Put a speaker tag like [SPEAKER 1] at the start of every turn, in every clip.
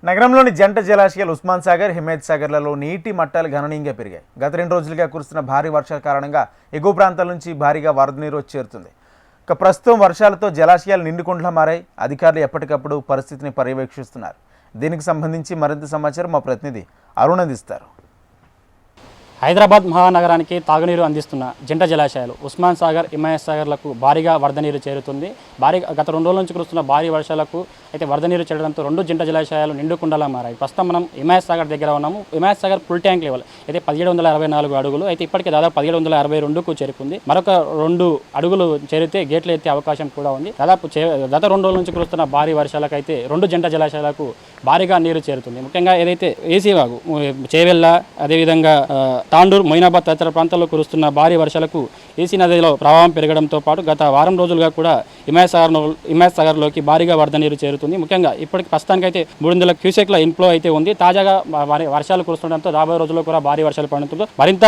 [SPEAKER 1] నగరంలోని జంట జలాశయాలు ఉస్మాన్ సాగర్, హిమాయత్ సాగర్లలో నీటి మట్టాలు గణనీయంగా పెరిగాయి. గత 2 రోజులుగా కురుస్తున్న భారీ వర్షాల కారణంగా ఎగువ ప్రాంతాల నుంచి భారీగా వరద నీరు వచ్చి చేరుతుంది. ప్రస్తుతం వర్షాలతో జలాశయాలు నిండుకుండలా మారాయి. అధికారులు ఎప్పటికప్పుడు పరిస్థితిని పర్యవేక్షిస్తున్నారు. దీనికి సంబంధించి మరింత సమాచారం మా ప్రతినిధి అరుణ్ అందిస్తారు.
[SPEAKER 2] హైదరాబాద్ మహానగరానికి తాగునీరు అందిస్తున్న జంట జలాశయాలు ఉస్మాన్ సాగర్, హిమాయత్ సాగర్లకు భారీగా వరద నీరు చేరుతుంది. గత 2 రోజుల నుంచి కురుస్తున్న భారీ వర్షాలకు అయితే వరద నీరు చేరడంతో 2 జంట జలాశయాలు నిండుకుండలా మారాయి. ప్రస్తుతం మనం హిమాయత్ సాగర్ దగ్గర ఉన్నాము. Himayat Sagar full tank level అయితే 1764 అడుగులు అయితే ఇప్పటికే దాదాపు 1762కు చేరుకుంది. మరొక 2 అడుగులు చేరితే గేట్లు ఎత్తే అవకాశం కూడా ఉంది. దాదాపు గత 2 రోజుల నుంచి కురుస్తున్న భారీ వర్షాలకు అయితే 2 జంట జలాశయాలకు భారీగా నీరు చేరుతుంది. ముఖ్యంగా ఏదైతే ఏసీవాగు, చేవెళ్ళ, అదేవిధంగా తాండూరు, మొయినాబాద్ తదితర ప్రాంతాల్లో కురుస్తున్న భారీ వర్షాలకు ఏసీ నదిలో ప్రవాహం పెరగడంతో పాటు గత వారం రోజులుగా కూడా హిమాయత్ సాగర్లోకి భారీగా వరద నీరు చేరుతుంది. ముఖ్యంగా ఇప్పటికి ప్రస్తుతానికైతే 300 క్యూసెక్ల ఇన్ఫ్లో అయితే ఉంది. తాజాగా వర్షాలు కురుస్తుండడంతో రాబోయే రోజుల్లో కూడా భారీ వర్షాలు పడడంతో మరింత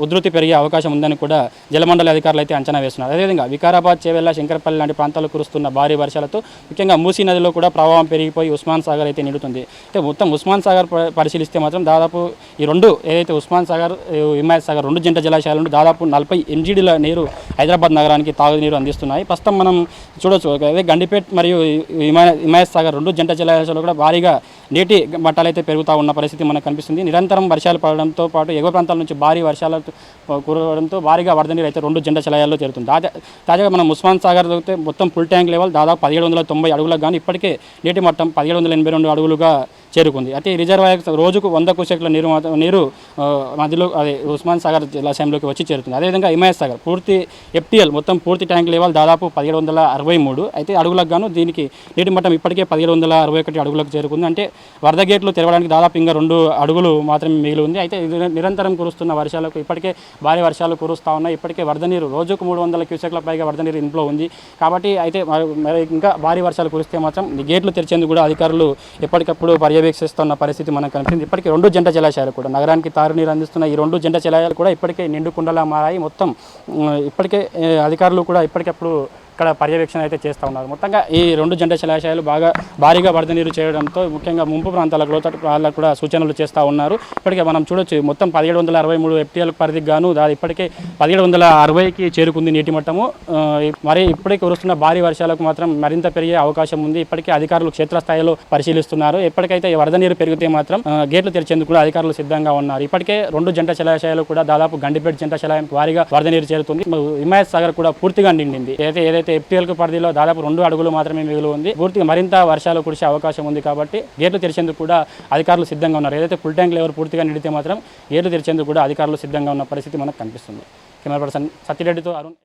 [SPEAKER 2] ఉధృతి పెరిగే అవకాశం ఉందని కూడా జలమండలి అధికారులు అయితే అంచనా వేస్తున్నారు. అదేవిధంగా వికారాబాద్, చేవెళ్ళ, శంకరపల్లి లాంటి ప్రాంతాల్లో కురుస్తున్న భారీ వర్షాలతో ముఖ్యంగా మూసీ నదిలో కూడా ప్రవాహం పెరిగిపోయి ఉస్మాన్ సాగర్ అయితే నిండుతుంది. అయితే మొత్తం ఉస్మాన్ సాగర్ పరిశీలిస్తే మాత్రం దాదాపు ఈ 2 ఏదైతే ఉస్మాన్ సాగర్, హిమాయత్ సాగర్ 2 జంట జలాశయాల నుండి దాదాపు 40 ఎంజీడీల నీరు హైదరాబాద్ నగరానికి తాగునీరు అందిస్తున్నాయి. ప్రస్తుతం మనం చూడొచ్చు, అదే గండిపేట్ మరియు హిమాయత్ సాగర్ 2 జంట జలాశయాలు కూడా భారీగా నీటి మట్టాలు అయితే పెరుగుతూ ఉన్న పరిస్థితి మనకు కనిపిస్తుంది. నిరంతరం వర్షాలు పడడంతో పాటు ఎగువ ప్రాంతాల నుంచి భారీ వర్షాలు కురవడంతో భారీగా వరద నీరు అయితే 2 జంట జలాశయాల్లో చేరుతుంది. తాజాగా మనం ఉస్మాన్ సాగర్ అయితే మొత్తం ఫుల్ ట్యాంక్ లెవెల్ దాదాపు 1790 అడుగులకు కానీ ఇప్పటికే నీటి మట్టం 1782 అడుగులుగా చేరుకుంది. అయితే ఈ రిజర్వాయర్ రోజుకు 100 క్యూసెక్ల నీరు నదిలో అదే ఉస్మాన్ సాగర్ జలాశయంలోకి వచ్చి చేరుతుంది. అదేవిధంగా హిమాయత్ సాగర్ పూర్తి FTL మొత్తం పూర్తి ట్యాంక్ లెవెల్ దాదాపు 1763 అయితే అడుగులకు గాను దీనికి నీటి మట్టం ఇప్పటికే 1761 అడుగులకు చేరుకుంది. అంటే వరద గేట్లు తెరవడానికి దాదాపు ఇంకా 2 అడుగులు మాత్రమే మిగిలి ఉంది. అయితే నిరంతరం కురుస్తున్న వర్షాలకు ఇప్పటికే భారీ వర్షాలు కురుస్తూ ఉన్నాయి. ఇప్పటికే వరద నీరు రోజుకు 300 క్యూసెక్ల పైగా వరద నీరు ఇన్ఫ్లో ఉంది. కాబట్టి అయితే ఇంకా భారీ వర్షాలు కురిస్తే మాత్రం గేట్లు తెరిచేందుకు కూడా అధికారులు ఎప్పటికప్పుడు పర్యవేక్షిస్తున్న పరిస్థితి మనకు కనిపిస్తుంది. ఇప్పటికే 2 జంట జలాశయాలు కూడా నగరానికి తారునీరు అందిస్తున్న ఈ 2 జంట జలాశయాలు కూడా ఇప్పటికే నిండుకుండలా మారాయి. మొత్తం ఇప్పటికే అధికారులు కూడా ఇప్పటికప్పుడు ఇక్కడ పర్యవేక్షణ అయితే చేస్తూ ఉన్నారు. మొత్తంగా ఈ 2 జంట జలాశయాలు భారీగా వరద నీరు చేయడంతో ముఖ్యంగా ముంపు ప్రాంతాలకు, లోతట్టు ప్రాంతాలకు కూడా సూచనలు చేస్తూ ఉన్నారు. ఇప్పటికే మనం చూడొచ్చు, మొత్తం 1763 FTL పరిధికి గాను ఇప్పటికే 1760కి చేరుకుంది నీటి మట్టము. మరి ఇప్పటికే కురుస్తున్న భారీ వర్షాలకు మాత్రం మరింత పెరిగే అవకాశం ఉంది. ఇప్పటికే అధికారులు క్షేత్రస్థాయిలో పరిశీలిస్తున్నారు. ఎప్పటికైతే వరద నీరు పెరిగితే మాత్రం గేట్లు తెరిచేందుకు కూడా అధికారులు సిద్ధంగా ఉన్నారు. ఇప్పటికే 2 జంట జలాశయాలు కూడా దాదాపు గండిపేట జంట జలాశయానికి భారీగా వరద నీరు చేరుతుంది. హిమాయత్ సాగర్ కూడా పూర్తిగా నిండింది. ఏదైతే FTL పరిధిలో దాదాపు 2 అడుగులు మాత్రమే మిగిలి ఉంది. పూర్తిగా మరింత వర్షాలు కురిసే అవకాశం ఉంది. కాబట్టి గేట్లు తెరిచేందుకు కూడా అధికారులు సిద్ధంగా ఉన్నారు. ఏదైతే ఫుల్ ట్యాంక్ లెవెల్ పూర్తిగా నిండితే మాత్రం గేట్లు తెరిచేందుకు కూడా అధికారులు సిద్ధంగా ఉన్న పరిస్థితి మనకు కనిపిస్తుంది. కెమెరా పర్సన్ సత్యరెడ్డితో అరుణ్.